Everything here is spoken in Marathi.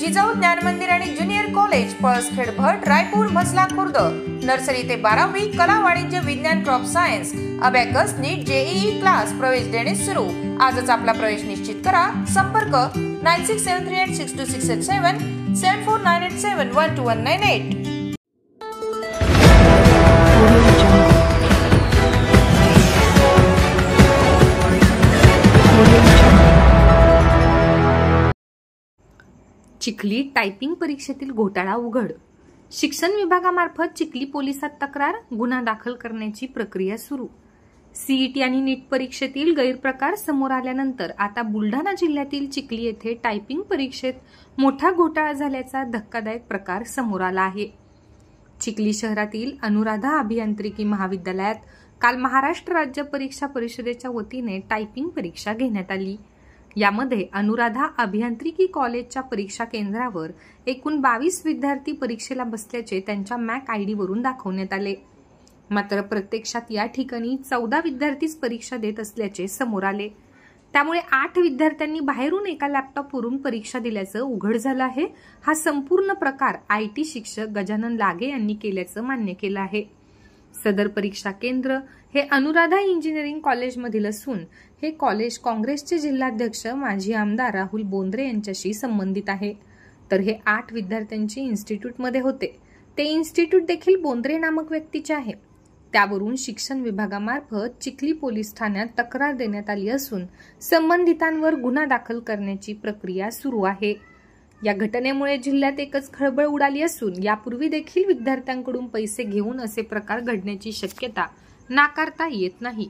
जिजाऊ ज्ञान मंदिर आणि ज्युनियर कॉलेज पळसखेड भट रायपूर म्हसला खुर्द नर्सरी ते 12वी कला वाणिज्य विज्ञान क्रॉप सायन्स अबॅकस नीट जेईई क्लास प्रवेश देणे सुरू। आजच आपला प्रवेश निश्चित करा। संपर्क 9673862687 7498712198। चिखली टायपिंग परीक्षेतील घोटाळा उघड। शिक्षण विभागामार्फत चिखली पोलिसात तक्रार, गुन्हा दाखल करण्याची प्रक्रिया सुरू। सीईटी आणि नीट परीक्षेतील गैरप्रकार समोर आल्यानंतर आता बुलढाणा जिल्ह्यातील चिखली येथे टायपिंग परीक्षेत मोठा घोटाळा झाल्याचा धक्कादायक प्रकार समोर आला आहे। चिखली शहरातील अनुराधा अभियांत्रिकी महाविद्यालयात काल महाराष्ट्र राज्य परीक्षा परिषदेच्या वतीने टायपिंग परीक्षा घेण्यात आली। यामध्ये अनुराधा अभियांत्रिकी कॉलेजच्या परीक्षा केंद्रावर एकूण 22 विद्यार्थी परीक्षेला बसल्याचे त्यांच्या मॅक आयडी वरून दाखवण्यात आले। मात्र प्रत्यक्षात या ठिकाणी 14 विद्यार्थीच परीक्षा देत असल्याचे समोर आले। त्यामुळे 8 विद्यार्थ्यांनी बाहेरून एका लॅपटॉपवरून परीक्षा दिल्याचं उघड झालं आहे। हा संपूर्ण प्रकार आयटी शिक्षक गजानन लागे यांनी केल्याचं मान्य केलं आहे। सदर परीक्षा केंद्र हे अनुराधा इंजिनिअरिंग कॉलेजमधील असून हे कॉलेज काँग्रेसचे जिल्हाध्यक्ष माजी आमदार राहुल बोंद्रे यांच्याशी संबंधित आहे। तर हे 8 विद्यार्थ्यांचे इन्स्टिट्यूटमध्ये होते। ते इन्स्टिट्यूट देखील बोंद्रे नामक व्यक्तीचे आहे। त्यावरून शिक्षण विभागामार्फत चिखली पोलीस ठाण्यात तक्रार देण्यात आली असून संबंधितांवर गुन्हा दाखल करण्याची प्रक्रिया सुरू आहे। या घटनेमुळे जिल्ह्यात एकच खळबळ उडाली असून यापूर्वी देखील विद्यार्थ्यांकडून पैसे घेऊन असे प्रकार घडण्याची शक्यता नाकारता येत नाही।